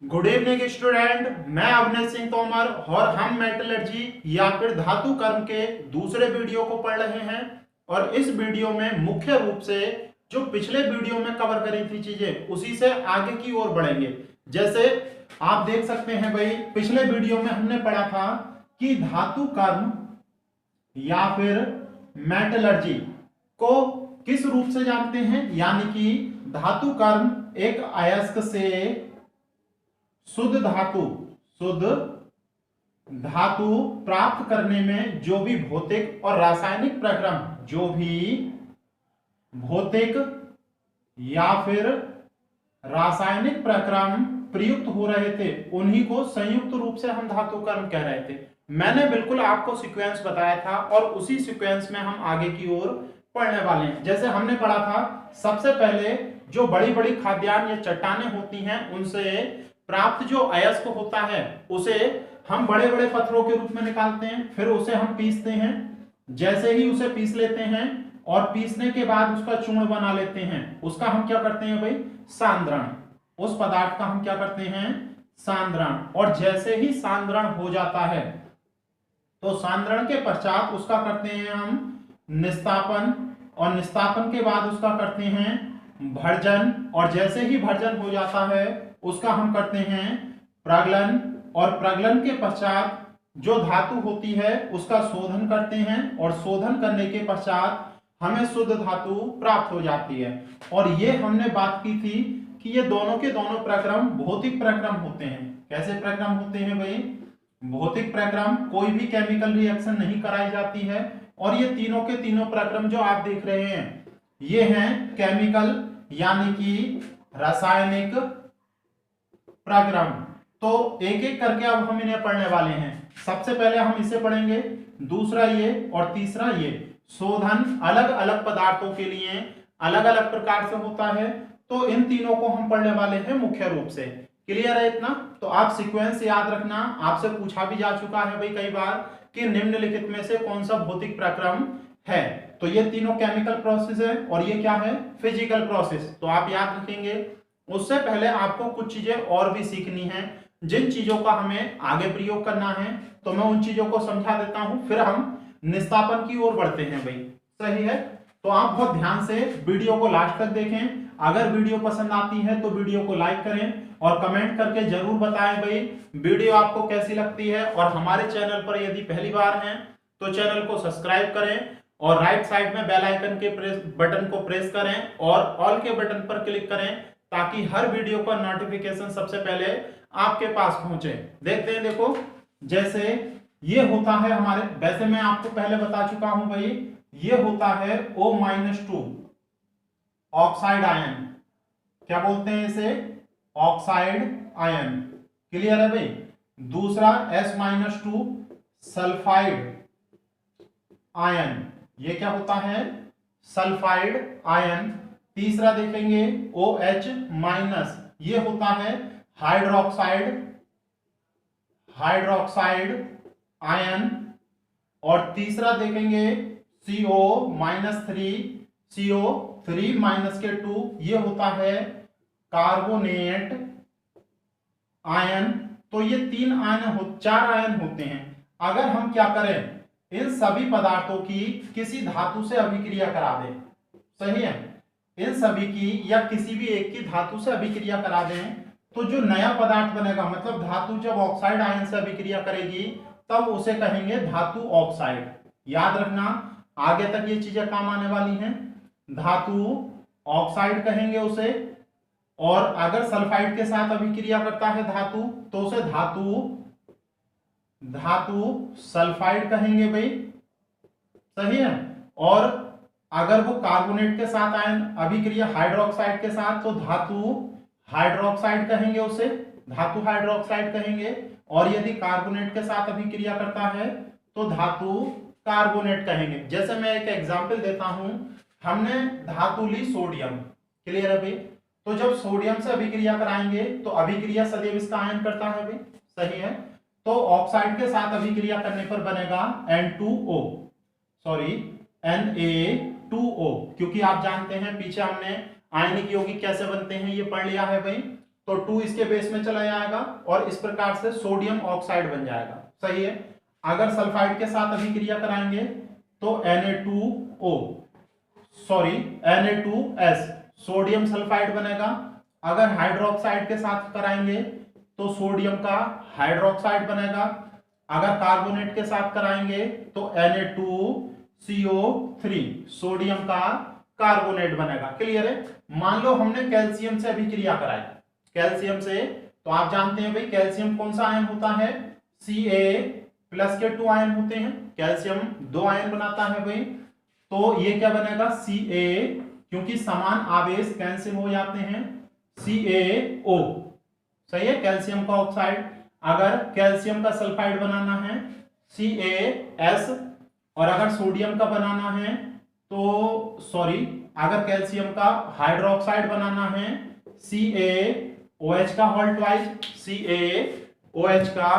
Good evening student, मैं अवनीश सिंह तोमर और हम मेटलर्जी या फिर धातु कर्म के दूसरे वीडियो को पढ़ रहे हैं। और इस वीडियो में मुख्य रूप से जो पिछले वीडियो में कवर करी थी चीजें उसी से आगे की ओर बढ़ेंगे। जैसे आप देख सकते हैं भाई, पिछले वीडियो में हमने पढ़ा था कि धातु कर्म या फिर मेटलर्जी को किस रूप से जानते हैं, यानी कि धातु कर्म एक अयस्क से शुद्ध धातु प्राप्त करने में जो भी भौतिक और रासायनिक प्रक्रम, जो भी भौतिक या फिर रासायनिक प्रक्रम प्रयुक्त हो रहे थे उन्हीं को संयुक्त रूप से हम धातु कर्म कह रहे थे। मैंने बिल्कुल आपको सीक्वेंस बताया था और उसी सीक्वेंस में हम आगे की ओर पढ़ने वाले हैं। जैसे हमने पढ़ा था, सबसे पहले जो बड़ी बड़ी खाद्यान्न या चट्टानें होती हैं उनसे प्राप्त जो अयस्क होता है उसे हम बड़े बड़े पत्थरों के रूप में निकालते हैं, फिर उसे हम पीसते हैं। जैसे ही उसे पीस लेते हैं और पीसने के बाद उसका चूर्ण बना लेते हैं, उसका हम क्या करते हैं भाई, सांद्रण। उस पदार्थ का हम क्या करते हैं, सांद्रण। और जैसे ही सांद्रण हो जाता है तो सांद्रण के पश्चात उसका करते हैं हम निस्तापन, और निस्तापन के बाद उसका करते हैं भर्जन, और जैसे ही भर्जन हो जाता है उसका हम करते हैं प्रगलन, और प्रगलन के पश्चात जो धातु होती है उसका शोधन करते हैं, और शोधन करने के पश्चात हमें शुद्ध धातु प्राप्त हो जाती है। और ये हमने बात की थी कि ये दोनों के दोनों प्रक्रम भौतिक प्रक्रम होते हैं। कैसे प्रक्रम होते हैं भाई, भौतिक प्रक्रम, कोई भी केमिकल रिएक्शन नहीं कराई जाती है। और ये तीनों के तीनों प्रक्रम जो आप देख रहे हैं ये हैं केमिकल यानी कि रासायनिक प्रक्रम। तो एक एक करके अब हम इन्हें पढ़ने वाले हैं। सबसे पहले हम इसे पढ़ेंगे, दूसरा ये और तीसरा ये। शोधन अलग अलग पदार्थों के लिए अलग अलग प्रकार से होता है, तो इन तीनों को हम पढ़ने वाले हैं मुख्य रूप से। क्लियर है इतना? तो आप सीक्वेंस याद रखना, आपसे पूछा भी जा चुका है भाई कई बार कि निम्नलिखित में से कौन सा भौतिक प्रक्रम है। तो ये तीनों केमिकल प्रोसेस है और ये क्या है, फिजिकल प्रोसेस। तो आप याद रखेंगे। उससे पहले आपको कुछ चीजें और भी सीखनी है, जिन चीजों का हमें आगे प्रयोग करना है, तो मैं उन चीजों को समझा देता हूं, फिर हम निस्तापन की ओर बढ़ते हैं भाई। सही है? तो आप बहुत ध्यान से वीडियो को लास्ट तक देखें। अगर वीडियो पसंद आती है तो वीडियो को लाइक करें और कमेंट करके जरूर बताएं भाई वीडियो आपको कैसी लगती है। और हमारे चैनल पर यदि पहली बार हैं तो चैनल को सब्सक्राइब करें और राइट साइड में बेल आइकन के बटन को प्रेस करें और ऑल के बटन पर क्लिक करें, ताकि हर वीडियो का नोटिफिकेशन सबसे पहले आपके पास पहुंचे। देखते हैं, देखो जैसे ये होता है हमारे, वैसे मैं आपको पहले बता चुका हूं भाई, ये होता है O-2 ऑक्साइड आयन। क्या बोलते हैं इसे, ऑक्साइड आयन। क्लियर है भाई? दूसरा S-2 सल्फाइड आयन, ये क्या होता है, सल्फाइड आयन। तीसरा देखेंगे OH-, ये होता है हाइड्रोक्साइड आयन। और तीसरा देखेंगे CO-3 ये होता है कार्बोनेट आयन। तो ये चार आयन होते हैं। अगर हम क्या करें, इन सभी पदार्थों की किसी धातु से अभिक्रिया करा दें, सही है, इन सभी की या किसी भी एक की धातु से अभिक्रिया करा दें, तो जो नया पदार्थ बनेगा, मतलब धातु जब ऑक्साइड आयन से अभिक्रिया करेगी तब उसे कहेंगे धातु ऑक्साइड। याद रखना, आगे तक ये चीजें काम आने वाली हैं। धातु ऑक्साइड कहेंगे उसे। और अगर सल्फाइड के साथ अभिक्रिया करता है धातु तो उसे धातु सल्फाइड कहेंगे भाई। सही है? और अगर वो कार्बोनेट के साथ आयन अभिक्रिया हाइड्रोक्साइड के साथ, तो धातु हाइड्रोक्साइड कहेंगे उसे, धातु हाइड्रोक्साइड कहेंगे। और यदि कार्बोनेट के साथ अभिक्रिया करता है तो धातु कार्बोनेट कहेंगे। जैसे मैं एक एग्जांपल देता हूं, हमने धातु ली सोडियम। क्लियर है भाई? तो जब सोडियम से अभिक्रिया कराएंगे तो अभिक्रिया सदैव इसका आयन करता है भाई। सही है? तो ऑक्साइड के साथ अभिक्रिया करने पर बनेगा Na2O, क्योंकि आप जानते हैं पीछे हमने आयनिक यौगिक कैसे बनते हैं ये पढ़ लिया है भाई। तो 2 इसके बेस में चला जाएगा और इस प्रकार से सोडियम ऑक्साइड बन जाएगा। सही है। अगर सल्फाइड के साथ अभिक्रिया कराएंगे तो Na2S सोडियम सल्फाइड बनेगा। अगर हाइड्रोक्साइड के साथ कराएंगे तो सोडियम का हाइड्रोक्साइड बनेगा। अगर कार्बोनेट के साथ कराएंगे तो Na2CO3 सोडियम का कार्बोनेट बनेगा। क्लियर है। मान लो हमने कैल्शियम से अभिक्रिया कराई, कैल्शियम से, तो आप जानते हैं भाई कैल्शियम कौन सा आयन होता है, Ca+ के 2 आयन होते हैं। कैल्शियम 2 आयन बनाता है भाई, तो ये क्या बनेगा Ca, क्योंकि समान आवेश कैंसिल हो जाते हैं, CaO। सही है। कैल्शियम का ऑक्साइड। अगर कैल्शियम का सल्फाइड बनाना है CaS, और अगर सोडियम का बनाना है अगर कैल्शियम का हाइड्रोक्साइड बनाना है CaOH का होल ट्वाइस, CaOH का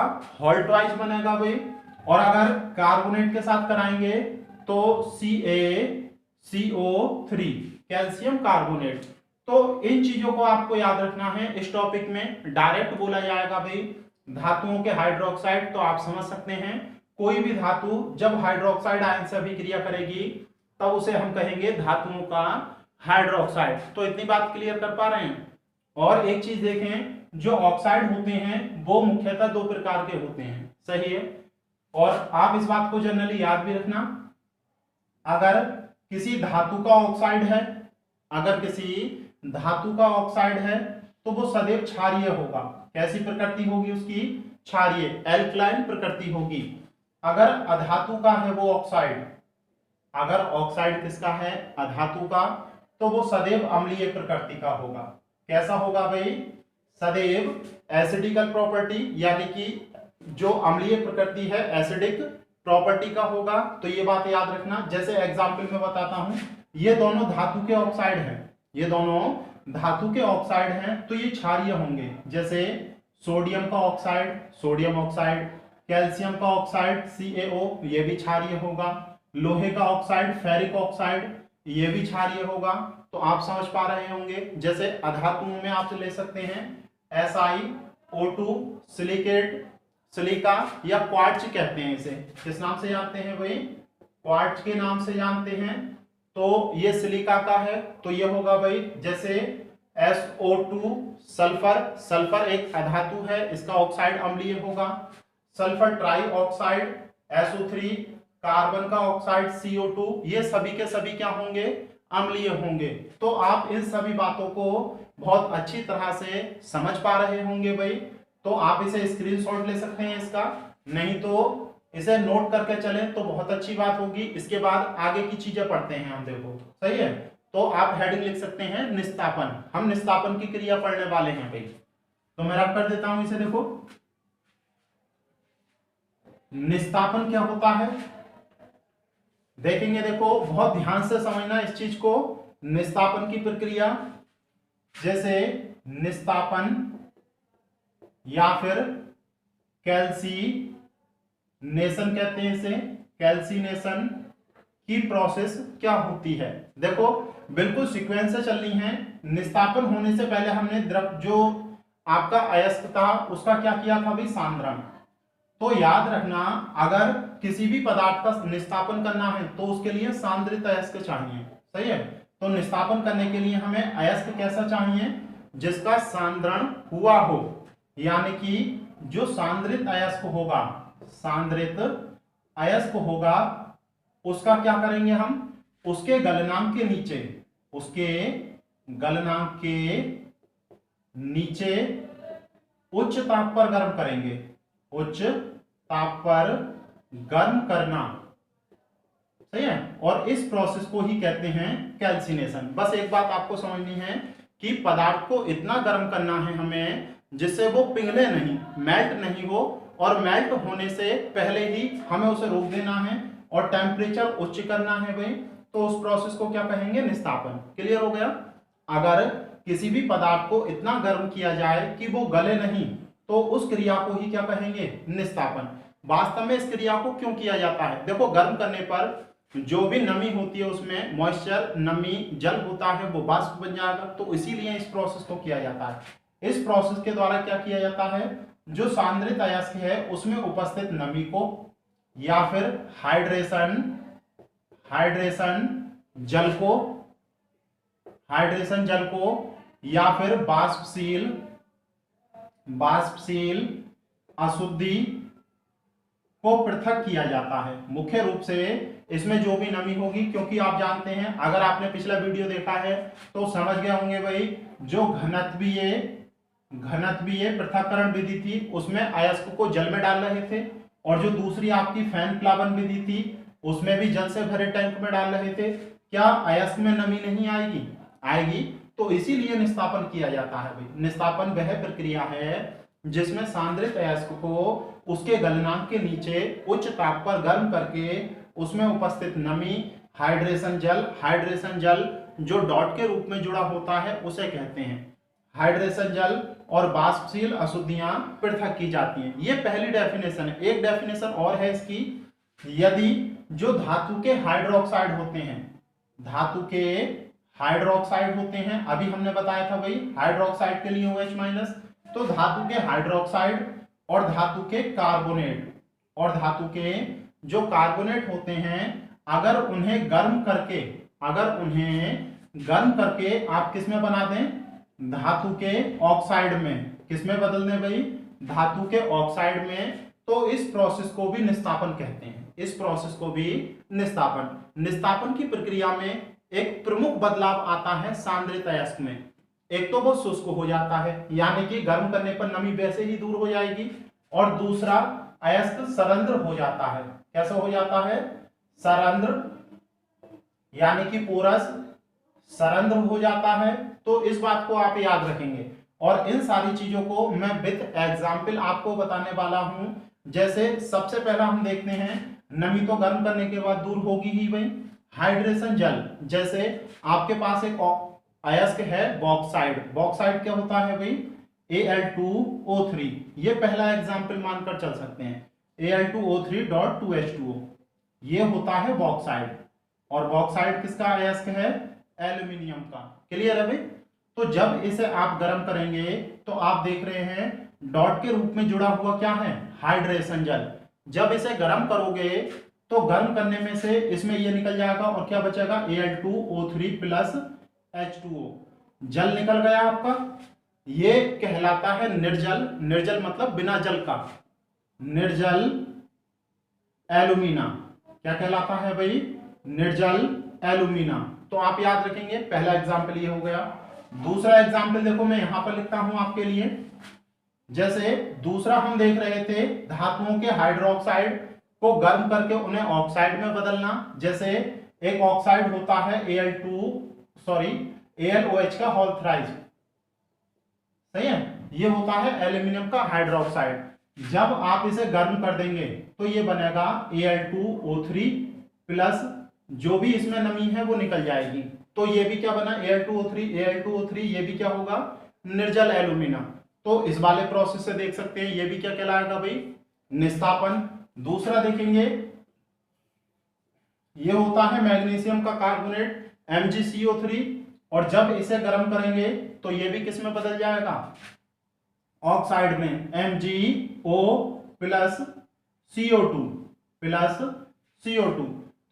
होल ट्वाइस बनेगा भाई। और अगर कार्बोनेट के साथ कराएंगे तो CaCO3 कैल्शियम कार्बोनेट। तो इन चीजों को आपको याद रखना है। इस टॉपिक में डायरेक्ट बोला जाएगा भाई धातुओं के हाइड्रोक्साइड, तो आप समझ सकते हैं कोई भी धातु जब हाइड्रोक्साइड आयन से अभिक्रिया करेगी तब उसे हम कहेंगे धातुओं का हाइड्रोक्साइड। तो इतनी बात क्लियर कर पा रहे हैं। और एक चीज देखें, जो ऑक्साइड होते हैं वो मुख्यतः 2 प्रकार के होते हैं। सही है। और आप इस बात को जनरली याद भी रखना, अगर किसी धातु का ऑक्साइड है, तो वो सदैव क्षारीय होगा। कैसी प्रकृति होगी उसकी, क्षारीय, एल्कलाइन प्रकृति होगी। अगर अधातु का है वो ऑक्साइड, अगर ऑक्साइड किसका है, अधातु का, तो वो सदैव अम्लीय प्रकृति का होगा। कैसा होगा भाई, सदैव एसिडिकल प्रॉपर्टी, यानी कि जो अम्लीय प्रकृति है एसिडिक प्रॉपर्टी का होगा। तो ये बात याद रखना। जैसे एग्जांपल में बताता हूं, ये दोनों धातु के ऑक्साइड हैं, तो ये क्षारीय होंगे। जैसे सोडियम का ऑक्साइड सोडियम ऑक्साइड, कैल्शियम का ऑक्साइड CaO, ये भी क्षारीय होगा। लोहे का ऑक्साइड फेरिक ऑक्साइड, ये भी क्षारीय होगा। तो आप समझ पा रहे होंगे। जैसे अधातुओं में आप ले सकते हैं SiO2, सिलिकेट, सिलिका या क्वार्ट्ज कहते हैं इसे। किस नाम से जानते हैं भाई, क्वार्ट्ज के नाम से जानते हैं। तो ये सिलिका का है, तो ये होगा भाई जैसे SO2 सल्फर एक अधातु है, इसका ऑक्साइड अम्लीय होगा। Sulphur try oxide SO3, carbon का ऑक्साइड CO2, ये सभी के सभी क्या होंगे, अम्लीय होंगे। तो आप इन सभी बातों को बहुत अच्छी तरह से समझ पा रहे होंगे भाई। तो आप इसे स्क्रीनशॉट ले सकते हैं इसका, नहीं तो इसे नोट करके चलें तो बहुत अच्छी बात होगी। इसके बाद आगे की चीजें पढ़ते हैं हम, देखो सही है। तो आप हेडिंग लिख सकते हैं निस्तापन। हम निस्तापन की क्रिया पढ़ने वाले हैं भाई, तो मैं रब कर देता हूं इसे। देखो निस्तापन क्या होता है देखेंगे। देखो बहुत ध्यान से समझना इस चीज को, निस्तापन की प्रक्रिया। जैसे निस्तापन या फिर कैल्सीनेशन कहते हैं इसे, कैल्सीनेशन की प्रोसेस क्या होती है। देखो बिल्कुल सीक्वेंस से चलनी है। निस्तापन होने से पहले हमने द्रव जो आपका अयस्क था उसका क्या किया था भाई, सांद्रण। तो याद रखना, अगर किसी भी पदार्थ का निस्तापन करना है तो उसके लिए सांद्रित अयस्क चाहिए। सही है। तो निस्तापन करने के लिए हमें अयस्क कैसा चाहिए, जिसका सांद्रण हुआ हो, यानी कि जो सांद्रित अयस्क होगा उसका क्या करेंगे हम, उसके गलनांक के नीचे उच्च ताप पर गर्म करेंगे। उच्च ताप पर गर्म करना, सही है। और इस प्रोसेस को ही कहते हैं कैल्सीनेशन। बस एक बात आपको समझनी है कि पदार्थ को इतना गर्म करना है हमें जिससे वो पिघले नहीं, मेल्ट नहीं हो, और मेल्ट होने से पहले ही हमें उसे रोक देना है और टेम्परेचर उच्च करना है भाई। तो उस प्रोसेस को क्या कहेंगे, निस्तापन। क्लियर हो गया। अगर किसी भी पदार्थ को इतना गर्म किया जाए कि वो गले नहीं, तो उस क्रिया को ही क्या कहेंगे, निस्तापन। वास्तव में इस क्रिया को क्यों किया जाता है, देखो गर्म करने पर जो भी नमी होती है उसमें मॉइस्चर, नमी, जल होता है, वो वाष्प बन जाएगा। तो इसीलिए इस प्रोसेस को किया जाता है। इस प्रोसेस के द्वारा क्या किया जाता है, जो सांद्रित अयस्क है उसमें उपस्थित नमी को या फिर हाइड्रेशन हाइड्रेशन जल को हाइड्रेशन जल को या फिर बाष्पशील अशुद्धि को पृथक किया जाता है। मुख्य रूप से इसमें जो भी नमी होगी, क्योंकि आप जानते हैं, अगर आपने पिछला वीडियो देखा है तो समझ गए होंगे भाई, जो घनत्वीय पृथक्करण विधि थी उसमें अयस्क को जल में डाल रहे थे, और जो दूसरी आपकी फैन प्लावन विधि थी उसमें भी जल से भरे टैंक में डाल रहे थे। क्या अयस्क में नमी नहीं आएगी? आएगी। तो इसीलिए निस्तापन किया जाता है भाई। निस्तापन वह प्रक्रिया है जिसमें सांद्रित अयस्क को उसके गलनांक के नीचे उच्च ताप पर गर्म करके उसमें उपस्थित नमी, हाइड्रेशन जल जो डॉट के रूप में जुड़ा होता है उसे कहते हैं हाइड्रेशन जल, और बाष्पशील अशुद्धियां पृथक की जाती हैं। ये पहली डेफिनेशन है। एक डेफिनेशन और है इसकी, यदि जो धातु के हाइड्रोक्साइड होते हैं, अभी हमने बताया था भाई हाइड्रोक्साइड के लिए OH माइनस, तो धातु के हाइड्रोक्साइड और धातु के जो कार्बोनेट होते हैं, अगर उन्हें गर्म करके आप किस में बना दें, धातु के ऑक्साइड में, किस में बदल दें भाई, धातु के ऑक्साइड में, तो इस प्रोसेस को भी निस्तापन कहते हैं। इस प्रोसेस को भी निस्तापन की प्रक्रिया में एक प्रमुख बदलाव आता है सांद्रित अयस्क में। एक तो वो शुष्क हो जाता है, यानी कि गर्म करने पर नमी वैसे ही दूर हो जाएगी, और दूसरा अयस्क सरंध्र हो जाता है। कैसे हो जाता है? सरंध्र, यानी कि पोरस सरंध्र हो जाता है। तो इस बात को आप याद रखेंगे, और इन सारी चीजों को मैं विद एग्जाम्पल आपको बताने वाला हूं। जैसे सबसे पहला हम देखते हैं, नमी तो गर्म करने के बाद दूर होगी ही भाई। हाइड्रेशन जल, जैसे आपके पास एक अयस्क है बॉक्साइड क्या होता है भाई, Al2O3, ये पहला एग्जाम्पल मानकर चल सकते हैं। Al2O3.2H2O ये होता है बॉक्साइड, और बॉक्साइड किसका अयस्क है? एल्यूमिनियम का। क्लियर है भाई? तो जब इसे आप गर्म करेंगे तो आप देख रहे हैं डॉट के रूप में जुड़ा हुआ क्या है? हाइड्रेशन जल। जब इसे गर्म करोगे तो गर्म करने में से इसमें ये निकल जाएगा, और क्या बचेगा? Al2O3 प्लस H2O, जल निकल गया आपका। ये कहलाता है निर्जल। निर्जल मतलब बिना जल का, निर्जल एल्यूमिना। क्या कहलाता है भाई? निर्जल एल्यूमिना। तो आप याद रखेंगे, पहला एग्जाम्पल ये हो गया। दूसरा एग्जाम्पल देखो, मैं यहां पर लिखता हूं आपके लिए। जैसे दूसरा हम देख रहे थे, धातुओं के हाइड्रोक्साइड को गर्म करके उन्हें ऑक्साइड में बदलना। जैसे एक ऑक्साइड होता है ALOH का होल थ्राइज, सही है, ये होता है एल्यूमिनियम का हाइड्रोक्साइड। जब आप इसे गर्म कर देंगे तो ये बनेगा Al2O3 प्लस जो भी इसमें नमी है वो निकल जाएगी। तो ये भी क्या बना? Al2O3, ये भी क्या होगा? निर्जल एल्यूमिना। तो इस वाले प्रोसेस से देख सकते हैं, ये भी क्या कहलाएगा भाई? निस्तापन। दूसरा देखेंगे, ये होता है मैग्नीशियम का कार्बोनेट MgCO3, और जब इसे गर्म करेंगे तो ये भी किस में बदल जाएगा? ऑक्साइड में, MgO प्लस CO2।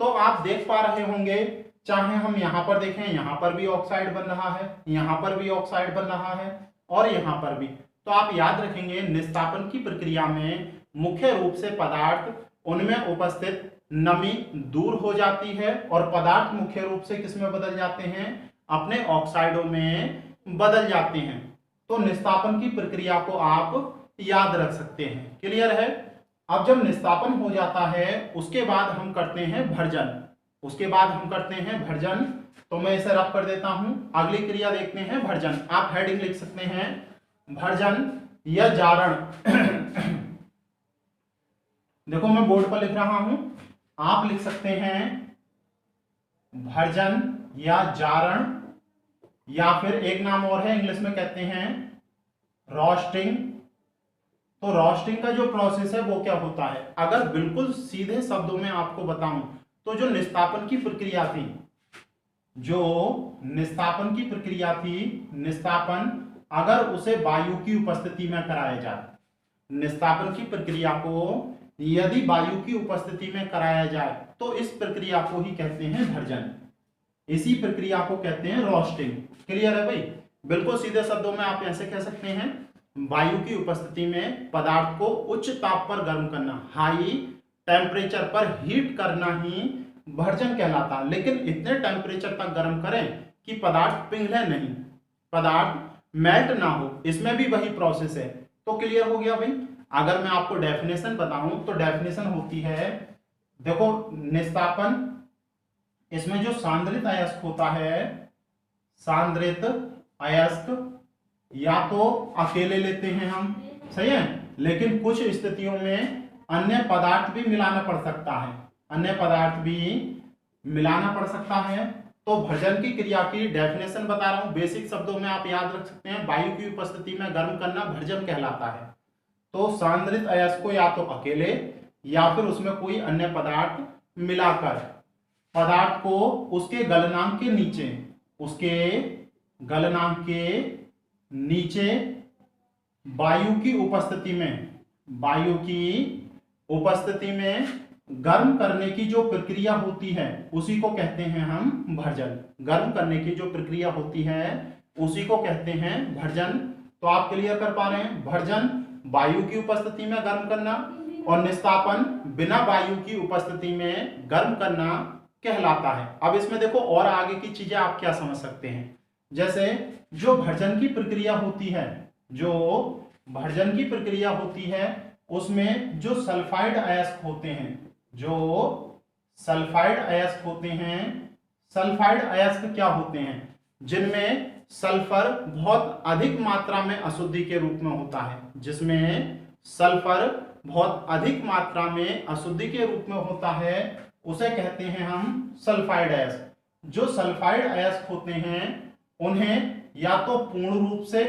तो आप देख पा रहे होंगे, चाहे हम यहां पर देखें, यहां पर भी ऑक्साइड बन रहा है, यहां पर भी ऑक्साइड बन रहा है, और यहां पर भी। तो आप याद रखेंगे, निस्तापन की प्रक्रिया में मुख्य रूप से पदार्थ, उनमें उपस्थित नमी दूर हो जाती है, और पदार्थ मुख्य रूप से किस में बदल जाते हैं? अपने ऑक्साइडों में बदल जाते हैं। तो निस्तापन की प्रक्रिया को आप याद रख सकते हैं। क्लियर है? अब जब निस्तापन हो जाता है उसके बाद हम करते हैं भर्जन। तो मैं इसे रफ कर देता हूं। अगली क्रिया देखते हैं भर्जन। आप हेडिंग लिख सकते हैं भर्जन या जारण। देखो मैं बोर्ड पर लिख रहा हूं, आप लिख सकते हैं भर्जन या जारण, या फिर एक नाम और है, इंग्लिश में कहते हैं रोस्टिंग। तो रोस्टिंग का जो प्रोसेस है वो क्या होता है? अगर बिल्कुल सीधे शब्दों में आपको बताऊं तो जो निस्तापन की प्रक्रिया थी, निस्तापन अगर उसे वायु की उपस्थिति में कराया जाए। निस्तापन की प्रक्रिया को यदि वायु की उपस्थिति में कराया जाए तो इस प्रक्रिया को ही कहते हैं भर्जन। इसी प्रक्रिया को कहते हैं रोस्टिंग। क्लियर है भाई? बिल्कुल सीधे शब्दों में आप ऐसे कह सकते हैं, वायु की उपस्थिति में पदार्थ को उच्च ताप पर गर्म करना, हाई टेम्परेचर पर हीट करना ही भर्जन कहलाता है। लेकिन इतने टेम्परेचर तक गर्म करें कि पदार्थ पिघले नहीं, पदार्थ मेल्ट ना हो, इसमें भी वही प्रोसेस है। तो क्लियर हो गया भाई? अगर मैं आपको डेफिनेशन बताऊं तो डेफिनेशन होती है, देखो निस्तापन, इसमें जो सांद्रित अयस्क होता है, सांद्रित अयस्क या तो अकेले लेते हैं हम, सही है, लेकिन कुछ स्थितियों में अन्य पदार्थ भी मिलाना पड़ सकता है, अन्य पदार्थ भी मिलाना पड़ सकता है। तो भर्जन की क्रिया की डेफिनेशन बता रहा हूं, बेसिक शब्दों में आप याद रख सकते हैं, वायु की उपस्थिति में गर्म करना भर्जन कहलाता है। तो सांद्रित अयस्क को या तो अकेले या फिर उसमें कोई अन्य पदार्थ मिलाकर पदार्थ को उसके गलनांक के नीचे, उसके गलनांक के नीचे वायु की उपस्थिति में, वायु की उपस्थिति में गर्म करने की जो प्रक्रिया होती है उसी को कहते हैं हम भर्जन। गर्म करने की जो प्रक्रिया होती है उसी को कहते हैं भर्जन। तो आप क्लियर कर पा रहे हैं? भर्जन वायु की उपस्थिति में गर्म करना और निस्तापन बिना वायु की उपस्थिति में गर्म करना कहलाता है। अब इसमें देखो और आगे की चीजें आप क्या समझ सकते हैं, जैसे जो भर्जन की प्रक्रिया होती है, जो भर्जन की प्रक्रिया होती है उसमें जो सल्फाइड अयस्क होते हैं, जो सल्फाइड अयस्क होते हैं, सल्फाइड अयस्क क्या होते हैं? जिनमें सल्फर बहुत अधिक मात्रा में अशुद्धि के रूप में होता है, जिसमें सल्फर बहुत अधिक मात्रा में अशुद्धि के रूप में होता है, उसे कहते हैं हम सल्फाइड अयस्क। जो सल्फाइड अयस्क होते हैं उन्हें या तो पूर्ण रूप से,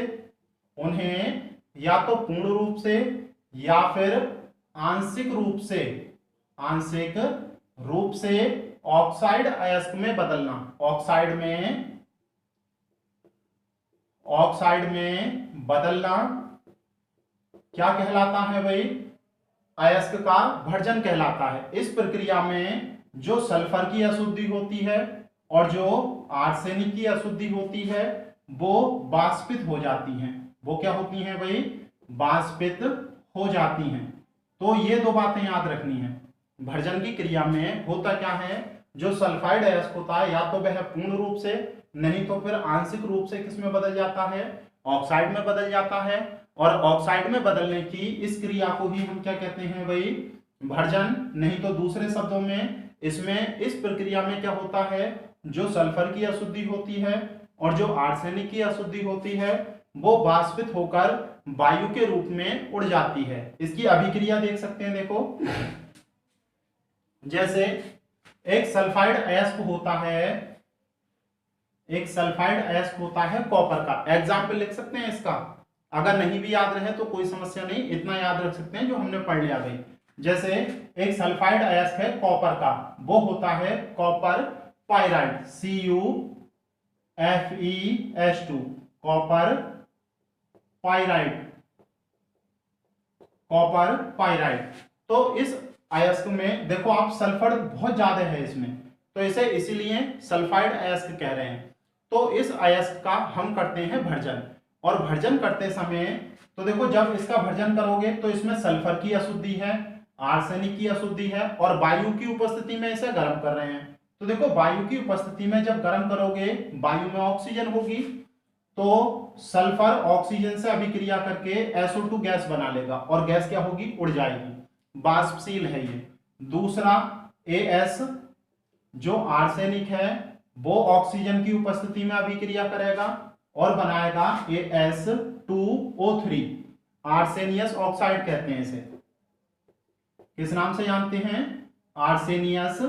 उन्हें या तो पूर्ण रूप से या फिर आंशिक रूप से, आंशिक रूप से ऑक्साइड अयस्क में बदलना। ऑक्साइड में, ऑक्साइड में बदलना क्या कहलाता है भाई? अयस्क का भर्जन कहलाता है। इस प्रक्रिया में जो सल्फर की अशुद्धि होती है और जो आर्सेनिक की अशुद्धि होती है वो वाष्पित हो जाती हैं। वो क्या होती हैं भाई? वाष्पित हो जाती हैं। तो ये दो बातें याद रखनी है। भर्जन की क्रिया में होता क्या है, जो सल्फाइड अयस्क होता है या तो वह पूर्ण रूप से नहीं तो फिर आंशिक रूप से किस में बदल जाता है? ऑक्साइड में बदल जाता है। और ऑक्साइड में बदलने की इस क्रिया को ही हम क्या कहते हैं भाई? भर्जन। नहीं तो दूसरे शब्दों में इसमें इस प्रक्रिया में क्या होता है, जो सल्फर की अशुद्धि होती है और जो आर्सेनिक की अशुद्धि होती है वो वाष्पित होकर वायु के रूप में उड़ जाती है। इसकी अभिक्रिया देख सकते हैं, देखो जैसे एक सल्फाइड अयस्क होता है, एक सल्फाइड अयस्क होता है कॉपर का। एग्जाम्पल लिख सकते हैं इसका, अगर नहीं भी याद रहे तो कोई समस्या नहीं, इतना याद रख सकते हैं जो हमने पढ़ लिया भाई। जैसे एक सल्फाइड अयस्क है कॉपर का, वो होता है copper pyrite, CuFeS2, copper pyrite, copper pyrite. तो इस अयस्क में देखो आप सल्फर बहुत ज्यादा है इसमें, तो इसे इसीलिए सल्फाइड अयस्क कह रहे हैं। तो इस अयस्क का हम करते हैं भर्जन। और भर्जन करते समय तो देखो जब इसका भर्जन करोगे तो इसमें सल्फर की अशुद्धि है, आर्सेनिक की अशुद्धि है और वायु की उपस्थिति में इसे गर्म कर रहे हैं। तो देखो वायु की उपस्थिति में जब गर्म करोगे वायु में ऑक्सीजन होगी, तो सल्फर ऑक्सीजन से अभिक्रिया करके SO2 गैस बना लेगा और गैस क्या होगी? उड़ जाएगी, वाष्पशील है ये। दूसरा AS जो आर्सेनिक है वो ऑक्सीजन की उपस्थिति में अभिक्रिया करेगा और बनाएगा AS2O3, आर्सेनियस ऑक्साइड कहते हैं इसे। किस नाम से जानते हैं? आर्सेनियस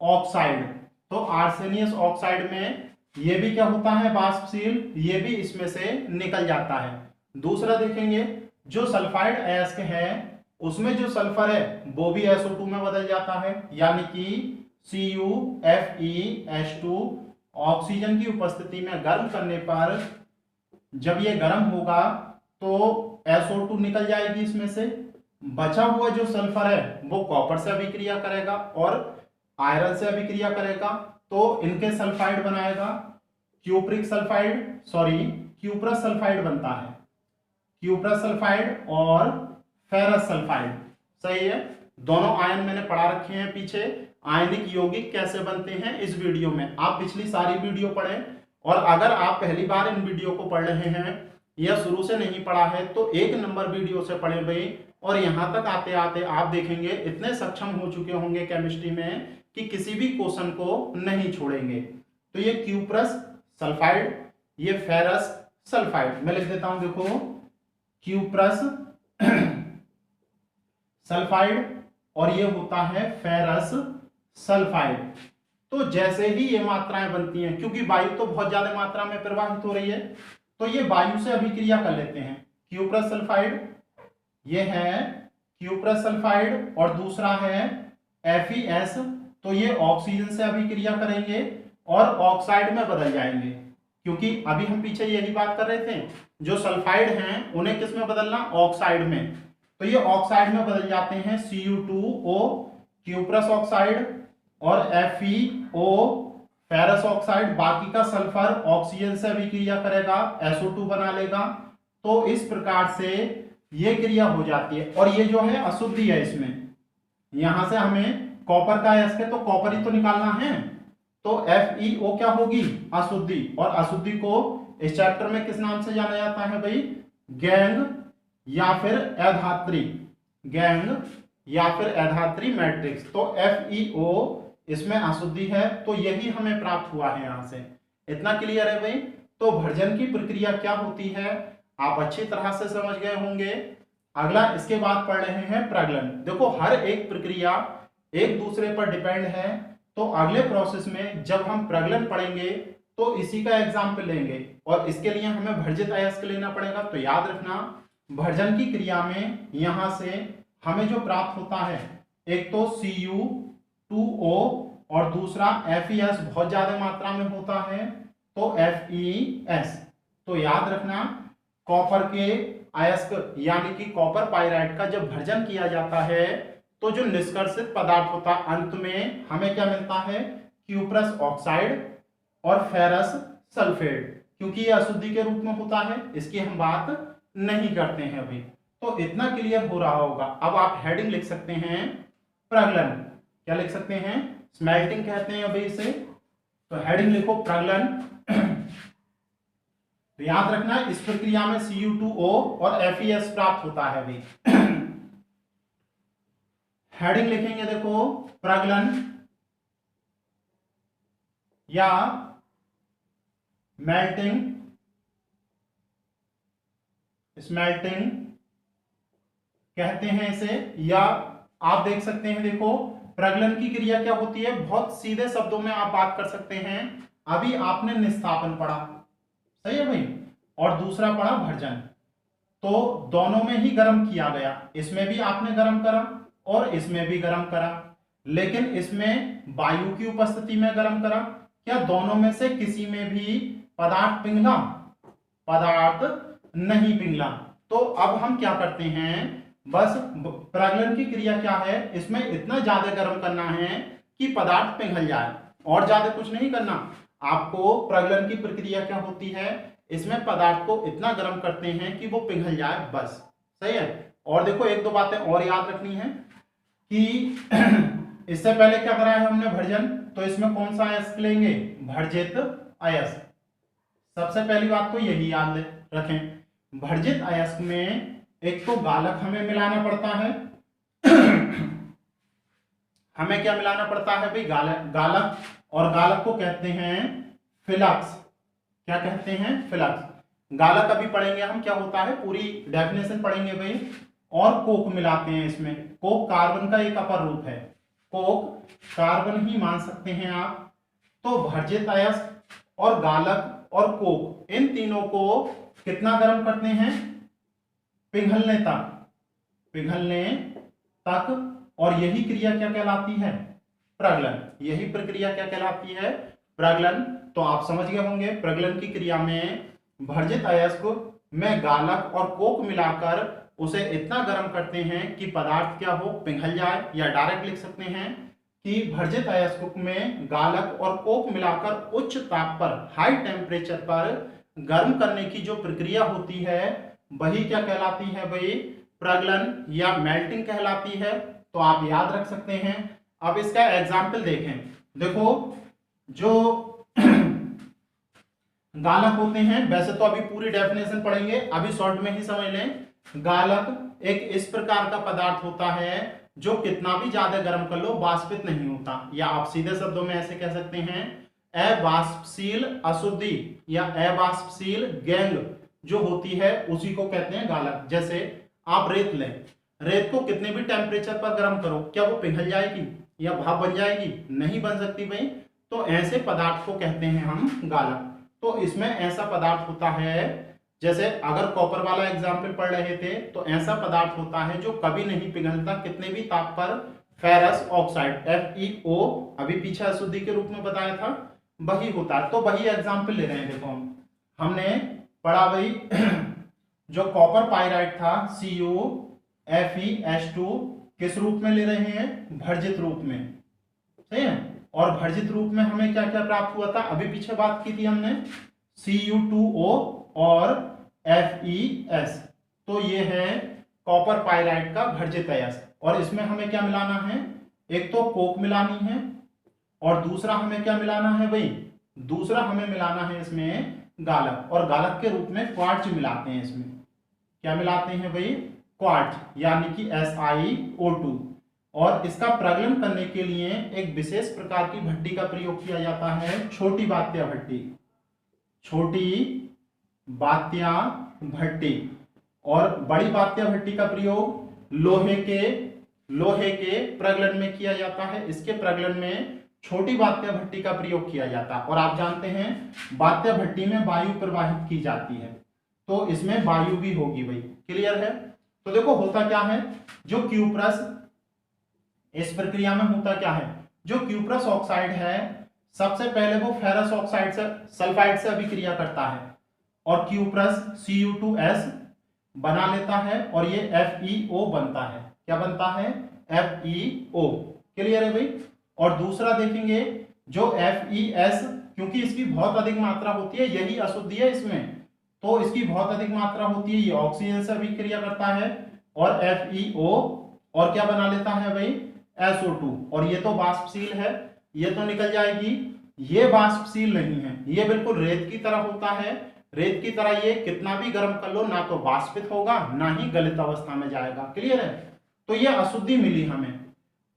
ऑक्साइड। तो आर्सेनियस ऑक्साइड में ये भी क्या होता है? वाष्पशील, ये भी इसमें से निकल जाता है। दूसरा देखेंगे जो सल्फाइड अयस्क है उसमें जो सल्फर है वो भी SO2 में बदल जाता है, यानी कि CuFeS2 ऑक्सीजन की उपस्थिति में गर्म करने पर जब ये गर्म होगा तो SO2 निकल जाएगी इसमें से, बचा हुआ जो सल्फर है वो कॉपर से अभिक्रिया करेगा और आयरन से अभिक्रिया करेगा, तो इनके सल्फाइड बनाएगा, cupric sulphide, sorry cuprous sulphide बनता है, क्यूप्रस सल्फाइड और फेरस सल्फाइड। सही है, दोनों आयन मैंने पढ़ा रखे हैं पीछे, आयनिक यौगिक कैसे बनते हैं इस वीडियो में। आप पिछली सारी वीडियो पढ़ें, और अगर आप पहली बार इन वीडियो को पढ़ रहे हैं या शुरू से नहीं पढ़ा है तो 1 नंबर वीडियो से पढ़े भाई, और यहां तक आते आते आप देखेंगे इतने सक्षम हो चुके होंगे केमिस्ट्री में कि किसी भी क्वेश्चन को नहीं छोड़ेंगे। तो ये क्यूप्रस सल्फाइड, ये फेरस सल्फाइड, मैं लिख देता हूं, देखो क्यूप्रस सल्फाइड और ये होता है फेरस सल्फाइड। तो जैसे ही ये मात्राएं बनती हैं, क्योंकि वायु तो बहुत ज्यादा मात्रा में प्रवाहित हो रही है, तो ये वायु से अभिक्रिया कर लेते हैं। क्यूप्रस सल्फाइड, ये है क्यूप्रस सल्फाइड, और दूसरा है FeS, तो ये ऑक्सीजन से अभिक्रिया करेंगे और ऑक्साइड में बदल जाएंगे, क्योंकि अभी हम पीछे यही बात कर रहे थे, जो सल्फाइड हैं उन्हें किस में बदलना, ऑक्साइड में, तो ये ऑक्साइड में बदल जाते हैं, Cu2O क्यूप्रस ऑक्साइड और FeO फेरस ऑक्साइड, बाकी का सल्फर ऑक्सीजन से अभिक्रिया करेगा, SO2 बना लेगा। तो इस प्रकार से ये क्रिया हो जाती है, और ये जो है अशुद्धि है, इसमें यहां से हमें कॉपर का एस के तो कॉपर ही तो निकालना है, तो FeO क्या होगी, अशुद्धि, और अशुद्धि को इस चैप्टर में किस नाम से जाना जाता है भाई, गैंग या फिर अधात्री, गैंग या फिर अधात्री मैट्रिक्स। तो FeO इसमें अशुद्धि है, तो यही हमें प्राप्त हुआ है यहां से। इतना क्लियर है भाई। तो भर्जन की प्रक्रिया क्या होती है आप अच्छी तरह से समझ गए होंगे। अगला इसके बाद पढ़ रहे हैं प्रगलन। देखो हर एक प्रक्रिया एक दूसरे पर डिपेंड है, तो अगले प्रोसेस में जब हम प्रगलन पढ़ेंगे तो इसी का एग्जाम्पल लेंगे, और इसके लिए हमें भर्जित अयस्क लेना पड़ेगा। तो याद रखना, भर्जन की क्रिया में यहां से हमें जो प्राप्त होता है, एक तो Cu2O और दूसरा FeS बहुत ज्यादा मात्रा में होता है, तो FeS। तो याद रखना, कॉपर के अयस्क यानी कि कॉपर पाइराइट का जब भर्जन किया जाता है तो जो निष्कर्षित पदार्थ होता है अंत में हमें क्या मिलता है, क्यूप्रस ऑक्साइड और फेरस सल्फेट। क्योंकि यह अशुद्धि के रूप में होता है, इसकी हम बात नहीं करते हैं अभी। तो इतना क्लियर हो रहा होगा। अब आप हेडिंग लिख सकते हैं प्रगलन। क्या लिख सकते हैं, स्मेल्टिंग कहते हैं अभी इसे, तो हेडिंग लिखो प्रगलन। तो याद रखना इस प्रक्रिया में Cu2O और FeS प्राप्त होता है अभी। हेडिंग लिखेंगे देखो प्रगलन या मेल्टिंग, स्मेल्टिंग कहते हैं इसे, या आप देख सकते हैं देखो प्रगलन की क्रिया क्या होती है, बहुत सीधे शब्दों में आप बात कर सकते हैं। अभी आपने निस्तापन पढ़ा, सही है भाई, और दूसरा पढ़ा भर्जन, तो दोनों में ही गर्म किया गया। इसमें भी आपने गर्म करा और इसमें भी गर्म करा, लेकिन इसमें वायु की उपस्थिति में गर्म करा। क्या दोनों में से किसी में भी पदार्थ पिघला, पदार्थ नहीं पिघला। तो अब हम क्या करते हैं, बस प्रगलन की क्रिया क्या है, इसमें इतना ज्यादा गर्म करना है कि पदार्थ पिघल जाए, और ज्यादा कुछ नहीं करना आपको। प्रगलन की प्रक्रिया क्या होती है, इसमें पदार्थ को इतना गर्म करते हैं कि वो पिघल जाए, बस। सही है। और देखो एक दो बातें और याद रखनी है कि इससे पहले क्या करा है हमने, भर्जन, तो इसमें कौन सा अयस्क लेंगे, भर्जित अयस्क। सबसे पहली बात तो यही याद रखें, भर्जित अयस्क में एक तो गालक हमें मिलाना पड़ता है। हमें क्या मिलाना पड़ता है भाई, गालक, और गालक को कहते हैं फिलक्स। क्या कहते हैं, फिलक्स। गालक अभी पढ़ेंगे हम क्या होता है, पूरी डेफिनेशन पढ़ेंगे भाई। और कोक मिलाते हैं इसमें, कोक कार्बन का एक अपर रूप है, कोक कार्बन ही मान सकते हैं आप। तो भर्जित अयस्क और गालक और कोक, इन तीनों को कितना गर्म करते हैं, पिघलने तक, पिघलने तक। और यही क्रिया क्या कहलाती है, प्रगलन। यही प्रक्रिया क्या कहलाती है, प्रगलन। तो आप समझ गए होंगे प्रगलन की क्रिया में भर्जित अयस्क में गालक और कोक मिलाकर उसे इतना गर्म करते हैं कि पदार्थ क्या हो, पिघल जाए, या डायरेक्ट लिख सकते हैं कि भर्जित अयस्क में गालक और कोक मिलाकर उच्च ताप पर, हाई टेम्परेचर पर गर्म करने की जो प्रक्रिया होती है वही क्या कहलाती है भाई, प्रगलन या मेल्टिंग कहलाती है। तो आप याद रख सकते हैं। अब इसका एग्जाम्पल देखें। देखो जो गालक होते हैं, वैसे तो अभी पूरी डेफिनेशन पढ़ेंगे, अभी शॉर्ट में ही समझ लें। गालक एक इस प्रकार का पदार्थ होता है जो कितना भी ज्यादा गर्म कर लो वाष्पित नहीं होता, या आप सीधे शब्दों में ऐसे कह सकते हैं अवाष्पशील अशुद्धि या अवाष्पशील गैंग जो होती है उसी को कहते हैं गालक। जैसे आप रेत लें, रेत को कितने भी टेम्परेचर पर गर्म करो, क्या वो पिघल जाएगी या भाप बन जाएगी? नहीं बन सकती भाई। तो ऐसे पदार्थ को कहते हैं हम गालक। तो इसमें ऐसा पदार्थ होता है, जैसे अगर कॉपर वाला एग्जाम्पल पढ़ रहे थे, तो ऐसा पदार्थ होता है जो कभी नहीं पिघलता कितने भी ताप पर, फेरस ऑक्साइड FeO, अभी पीछे अशुद्धि के रूप में बताया था, वही होता है। तो वही एग्जाम्पल ले रहे हैं। देखो हमने पढ़ा भाई जो कॉपर पाइराइट था CuFeS2 किस रूप में ले रहे हैं, भर्जित रूप में, सही है। और भर्जित रूप में हमें क्या क्या प्राप्त हुआ था, अभी पीछे बात की थी हमने, Cu2O और FeS। तो ये है कॉपर पाइराइट का भर्जित अयस्क। और इसमें हमें क्या मिलाना है, एक तो कोक मिलानी है और दूसरा हमें क्या मिलाना है भाई, दूसरा हमें मिलाना है इसमें गालक। और गालक के रूप में क्वार्ट्ज मिलाते हैं। इसमें क्या मिलाते हैं भाई, क्वार्ट्ज, यानी कि SiO2। और इसका प्रगलन करने के लिए एक विशेष प्रकार की भट्टी का प्रयोग किया जाता है, छोटी बात्या भट्टी, छोटी बात्या भट्टी। और बड़ी बात्या भट्टी का प्रयोग लोहे के प्रगलन में किया जाता है। इसके प्रगलन में छोटी बात्या भट्टी का प्रयोग किया जाता है। और आप जानते हैं बात्या भट्टी में वायु प्रवाहित की जाती है, तो इसमें वायु भी होगी भाई, क्लियर है। तो देखो होता क्या है, जो क्यूप्रस, इस प्रक्रिया में होता क्या है, जो क्यूप्रस ऑक्साइड है सबसे पहले वो फेरस ऑक्साइड से, सल्फाइड से अभिक्रिया करता है और क्यूप्रस Cu2S बना लेता है और ये FeO बनता है। क्या बनता है, FeO, क्लियर है भाई। और दूसरा देखेंगे जो FeS, क्योंकि इसकी बहुत अधिक मात्रा होती है, यही अशुद्धि है इसमें, तो इसकी बहुत अधिक मात्रा होती है, ये ऑक्सीजन से अभिक्रिया करता है और FeO और क्या बना लेता है भाई, SO2। और ये तो वाष्पशील है, ये तो निकल जाएगी। ये वाष्पशील नहीं है, ये बिल्कुल रेत की तरह होता है। रेत की तरह ये कितना भी गर्म कर लो ना तो वाष्पित होगा ना ही गलित अवस्था में जाएगा, क्लियर है। तो ये अशुद्धि मिली हमें,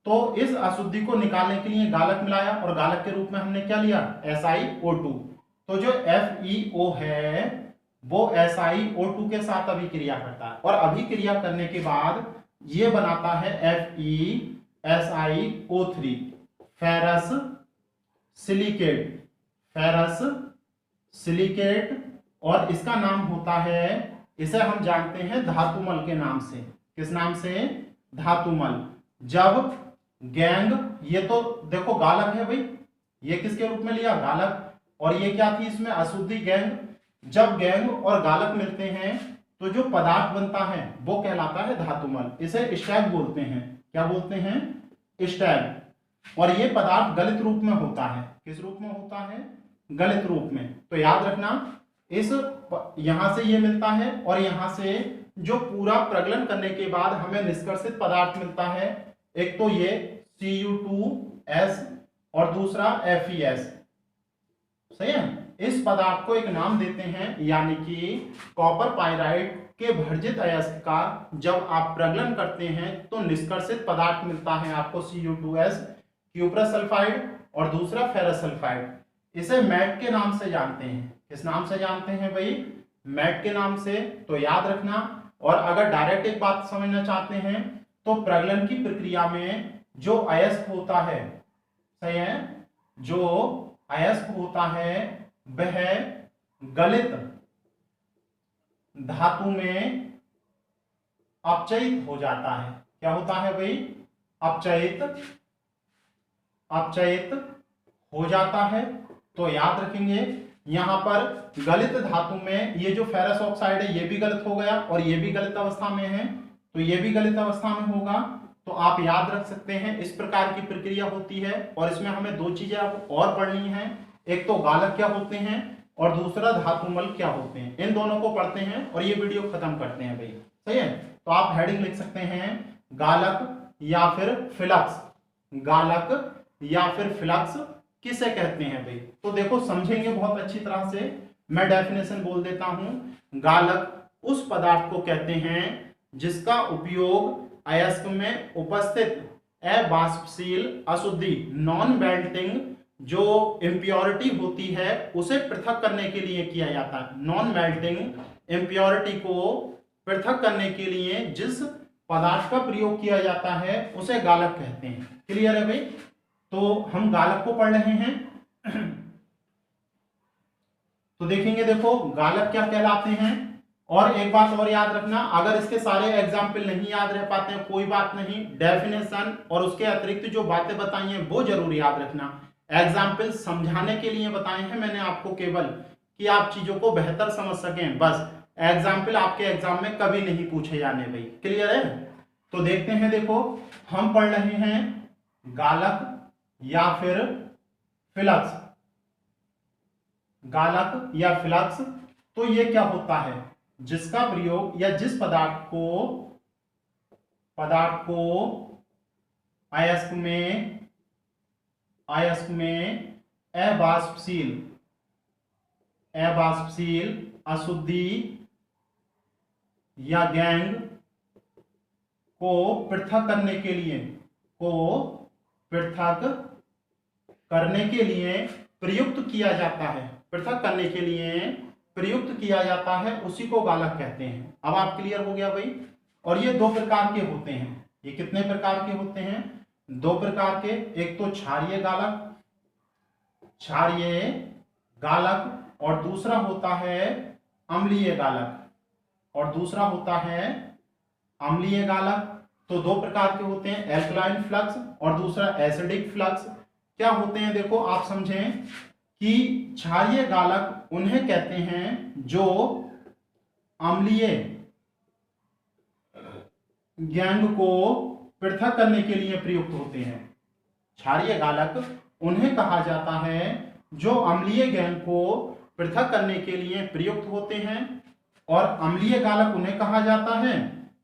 तो इस अशुद्धि को निकालने के लिए गालक मिलाया और गालक के रूप में हमने क्या लिया, SiO2। तो जो FeO है वो SiO2 के साथ अभिक्रिया करता है और अभिक्रिया करने के बाद ये बनाता है FeSiO3, फेरस सिलिकेट। और इसका नाम होता है, इसे हम जानते हैं धातुमल के नाम से। किस नाम से, धातुमल। जब गैंग, ये तो देखो गालक है भाई, ये किसके रूप में लिया, गालक। और ये क्या थी इसमें, अशुद्धि गैंग। जब गैंग और गालक मिलते हैं तो जो पदार्थ बनता है वो कहलाता है धातुमल। इसे स्टैग बोलते हैं। क्या बोलते हैं, स्टैग। और ये पदार्थ गलित रूप में होता है। किस रूप में होता है, गलित रूप में। तो याद रखना, इस यहां से ये मिलता है और यहां से जो पूरा प्रगलन करने के बाद हमें निष्कर्षित पदार्थ मिलता है, एक तो ये Cu2S और दूसरा FeS, सही है। इस पदार्थ को एक नाम देते हैं, यानी कि कॉपर पाइराइट के भर्जित अयस्क का जब आप प्रगलन करते हैं तो निष्कर्षित पदार्थ मिलता है आपको Cu2S, क्यूप्रस सल्फाइड, और दूसरा फेरस सल्फाइड। इसे मैट के नाम से जानते हैं। किस नाम से जानते हैं भाई, मैट के नाम से। तो याद रखना। और अगर डायरेक्ट एक बात समझना चाहते हैं तो प्रगलन की प्रक्रिया में जो अयस्क होता है, सही है, जो अयस्क होता है वह गलित धातु में अपचयित हो जाता है। क्या होता है भाई, अपचयित हो जाता है। तो याद रखेंगे यहाँ पर गलित धातु में ये जो फेरस ऑक्साइड है ये भी गलित हो गया और ये भी गलित अवस्था में है, तो ये भी गलित अवस्था में होगा। तो आप याद रख सकते हैं इस प्रकार की प्रक्रिया होती है। और इसमें हमें दो चीजें अब और पढ़नी है, एक तो गालक क्या होते हैं और दूसरा धातुमल क्या होते हैं। इन दोनों को पढ़ते हैं और ये वीडियो खत्म करते हैं भाई, सही है। तो आप हेडिंग लिख सकते हैं गालक या फिर फ्लक्स। गालक या फिर फ्लक्स किसे कहते हैं भाई, तो देखो समझेंगे बहुत अच्छी तरह से। मैं डेफिनेशन बोल देता हूं। गालक उस पदार्थ को कहते हैं जिसका उपयोग अयस्क में उपस्थित अवाष्पशील अशुद्धि नॉन मेल्टिंग जो इम्प्योरिटी होती है उसे पृथक करने के लिए किया जाता है। नॉन मेल्टिंग इम्प्योरिटी को पृथक करने के लिए जिस पदार्थ का प्रयोग किया जाता है उसे गालक कहते हैं। क्लियर है भाई। तो हम गालक को पढ़ रहे हैं। तो देखेंगे, देखो गालक क्या कहलाते हैं। और एक बात और याद रखना, अगर इसके सारे एग्जाम्पल नहीं याद रह पाते हैं कोई बात नहीं, डेफिनेशन और उसके अतिरिक्त जो बातें बताई हैं वो जरूर याद रखना। एग्जाम्पल समझाने के लिए बताए हैं मैंने आपको, केवल कि आप चीजों को बेहतर समझ सकें बस। एग्जाम्पल आपके एग्जाम में कभी नहीं पूछे जाने भाई। क्लियर है। तो देखते हैं, देखो हम पढ़ रहे हैं गालक या फिर फ्लक्स। गालक या फ्लक्स, तो ये क्या होता है, जिसका प्रयोग या जिस पदार्थ को अयस्क में अवाष्पशील अशुद्धि या गैंग को पृथक करने के लिए प्रयुक्त किया जाता है। पृथक करने के लिए प्रयुक्त किया जाता है, उसी को गालक कहते हैं। अब आप क्लियर हो गया भाई। और ये दो प्रकार के होते हैं। ये कितने प्रकार के होते हैं, दो प्रकार के। एक तो क्षारीय गालक और दूसरा होता है अम्लीय गालक। तो दो प्रकार के होते हैं, एल्कलाइन फ्लक्स और दूसरा एसिडिक फ्लक्स। क्या होते हैं देखो आप समझें कि क्षारीय गालक उन्हें कहते हैं जो अम्लीय गैंग को पृथक करने के लिए प्रयुक्त होते हैं। क्षारीय गालक उन्हें कहा जाता है जो अम्लीय गैंग को पृथक करने के लिए प्रयुक्त होते हैं, और अम्लीय गालक उन्हें कहा जाता है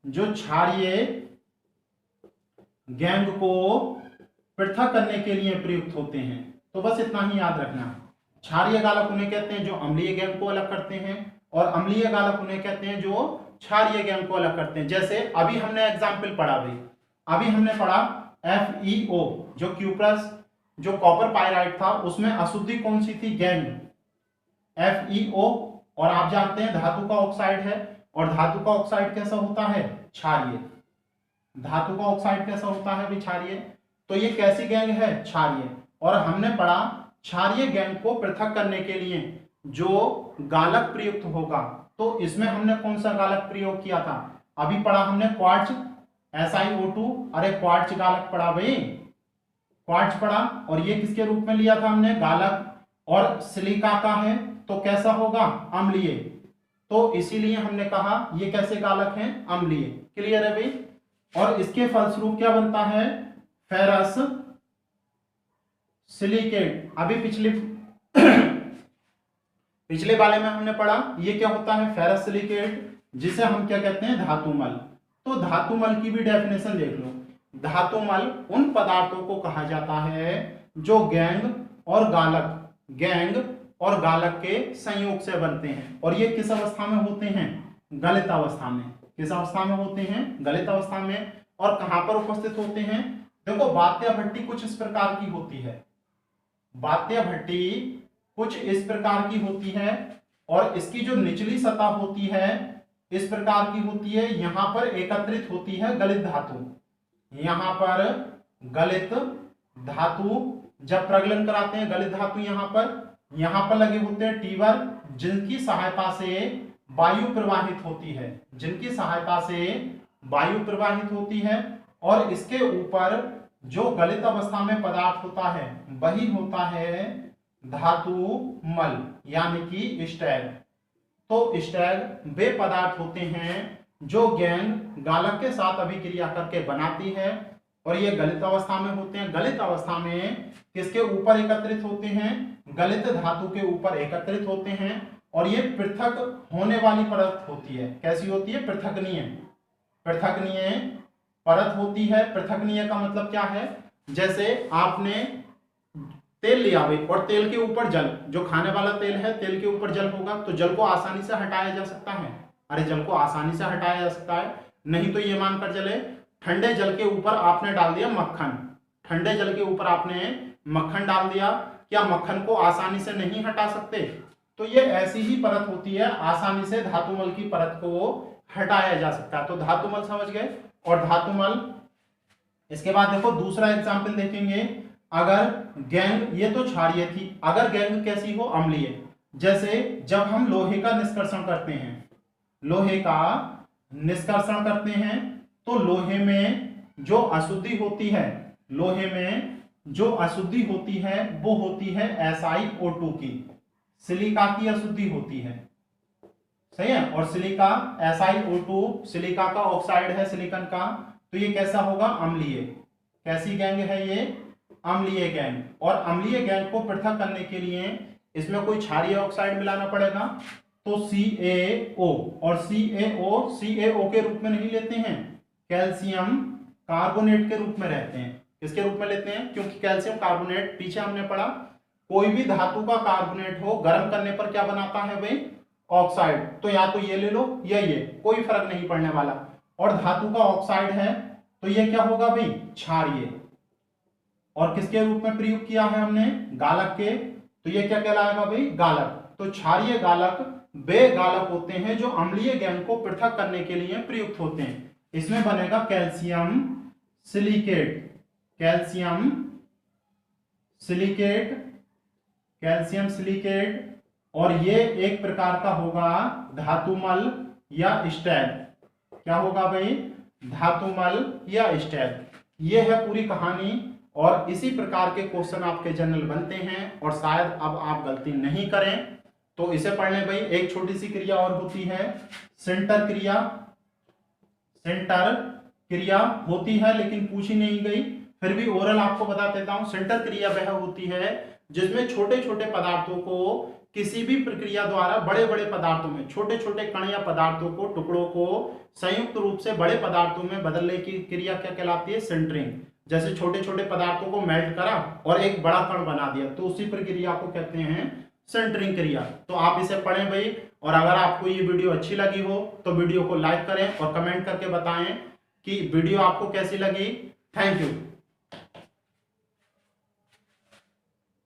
जो क्षारीय गैंग को पृथक करने के लिए प्रयुक्त होते हैं। तो बस इतना ही याद रखना। क्षारीय गालक उन्हें कहते हैं जो अम्लीय गैंग को अलग करते हैं, और अम्लीय गालक उन्हें कहते हैं जो क्षारीय गैंग को अलग करते हैं। जैसे अभी हमने एग्जाम्पल पढ़ा भाई, अभी हमने पढ़ा FeO जो क्यूप्रस जो कॉपर पाइराइड था उसमें अशुद्धि कौन सी थी, गैंग FeO। और आप जानते हैं धातु का ऑक्साइड है, और धातु का ऑक्साइड कैसा होता है, क्षारीय। धातु का ऑक्साइड कैसा होता है भी, क्षारीय। तो ये कैसी गैंग है, क्षारीय। और हमने पढ़ा क्षारीय गैंग को पृथक करने के लिए जो गालक प्रयुक्त होगा, तो इसमें हमने कौन सा गालक प्रयोग किया था, अभी पढ़ा हमने क्वार्ट्ज SiO2। अरे क्वार्ट्ज गालक पढ़ा भाई, क्वार्ट्ज पढ़ा। और ये किसके रूप में लिया था हमने, गालक। और सिलिका का है तो कैसा होगा, अम्लीय। तो इसीलिए हमने कहा ये कैसे गालक हैं, अम्लीय। क्लियर है भाई। और इसके फलस्वरूप क्या बनता है, फेरस सिलिकेट। अभी पिछले वाले में हमने पढ़ा ये क्या होता है, फेरस सिलिकेट, जिसे हम क्या कहते हैं, धातुमल। तो धातुमल की भी डेफिनेशन देख लो। धातुमल उन पदार्थों को कहा जाता है जो गैंग और गालक के संयोग से बनते हैं। और ये किस अवस्था में होते हैं, गलित अवस्था में। किस अवस्था में होते हैं, गलित अवस्था में। और कहां पर उपस्थित होते हैं, देखो बात्या भट्टी कुछ इस प्रकार की होती है। बात्या भट्टी कुछ इस प्रकार की होती है, और इसकी जो निचली सतह होती है इस प्रकार की होती है। यहां पर एकत्रित होती है गलित धातु। यहां पर गलित धातु जब प्रगलन कराते हैं, गलित धातु यहां पर लगे होते हैं टीबर, जिनकी सहायता से वायु प्रवाहित होती है। और इसके ऊपर जो गलित अवस्था में पदार्थ होता है वही होता है धातुमल यानी कि स्टैग। तो स्टैग वे पदार्थ होते हैं जो गैंग गालक के साथ अभिक्रिया करके बनाती है, और ये गलित अवस्था में होते हैं। गलित अवस्था में किसके ऊपर एकत्रित होते हैं? गलित धातु के ऊपर एकत्रित होते हैं, और ये पृथक होने वाली परत होती है। कैसी होती है? पृथकनीय। पृथकनीय परत होती है। पृथकनीय का मतलब क्या है? जैसे आपने तेल लिया भाई, और तेल के ऊपर जल, जो खाने वाला तेल है, तेल के ऊपर जल होगा तो जल को आसानी से हटाया जा सकता है। अरे जल को आसानी से हटाया जा सकता है। नहीं तो ये मानकर चले, ठंडे जल के ऊपर आपने डाल दिया मक्खन, ठंडे जल के ऊपर आपने मक्खन डाल दिया, क्या मक्खन को आसानी से नहीं हटा सकते? तो ये ऐसी ही परत होती है, आसानी से धातुमल की परत को हटाया जा सकता है। तो धातुमल समझ गए। और धातुमल, इसके बाद देखो दूसरा एग्जाम्पल देखेंगे। अगर गैंग, ये तो क्षारीय थी, अगर गैंग कैसी हो? अम्लीय। जैसे जब हम लोहे का निष्कर्षण करते हैं, लोहे का निष्कर्षण करते हैं, तो लोहे में जो अशुद्धि होती है, लोहे में जो अशुद्धि होती है वो होती है SiO2 की, सिलिका की अशुद्धि होती है। सही है। और सिलिका, SiO2 सिलिका का ऑक्साइड है, सिलिकन का, तो ये कैसा होगा? अम्लीय। कैसी गैंग है ये? अम्लीय गैंग। और अम्लीय गैंग को पृथक करने के लिए इसमें कोई क्षारीय ऑक्साइड मिलाना पड़ेगा, तो CaO, और CaO के रूप में नहीं लेते हैं, कैल्शियम कार्बोनेट के रूप में रहते हैं। किसके रूप में लेते हैं? क्योंकि कैल्शियम कार्बोनेट, पीछे हमने पढ़ा, कोई भी धातु का कार्बोनेट हो, गर्म करने पर क्या बनाता है भाई? ऑक्साइड। तो या तो ये ले लो या ये, कोई फर्क नहीं पड़ने वाला। और धातु का ऑक्साइड है तो ये क्या होगा भाई? क्षारीय। और किसके रूप में प्रयोग किया है हमने? गालक के, तो ये क्या कहलाएगा भाई? गालक। तो क्षारीय गालक वे गालक होते हैं जो अम्लीय गैंग को पृथक करने के लिए प्रयुक्त होते हैं। इसमें बनेगा calcium silicate, calcium silicate, calcium silicate, और ये एक प्रकार का होगा धातुमल या स्टैग। क्या होगा भाई? धातुमल या स्टैग। ये है पूरी कहानी, और इसी प्रकार के क्वेश्चन आपके जनरल बनते हैं, और शायद अब आप गलती नहीं करें। तो इसे पढ़ने भाई, एक छोटी सी क्रिया और होती है, सेंटर क्रिया। सेंटर क्रिया होती है लेकिन पूछी नहीं गई, फिर भी ओरल आपको बता देता हूं। सेंटर क्रिया वह होती है जिसमें छोटे छोटे पदार्थों को किसी भी प्रक्रिया द्वारा बड़े बड़े पदार्थों में, छोटे छोटे कण या पदार्थों को, टुकड़ों को संयुक्त रूप से बड़े पदार्थों में बदलने की क्रिया क्या कहलाती है? सेंटरिंग। जैसे छोटे छोटे पदार्थों को मेल्ट करा और एक बड़ा कण बना दिया, तो उसी प्रक्रिया को कहते हैं सेंटरिंग क्रिया। तो आप इसे पढ़ें भाई। और अगर आपको ये वीडियो अच्छी लगी हो तो वीडियो को लाइक करें और कमेंट करके बताएं कि वीडियो आपको कैसी लगी। Thank you.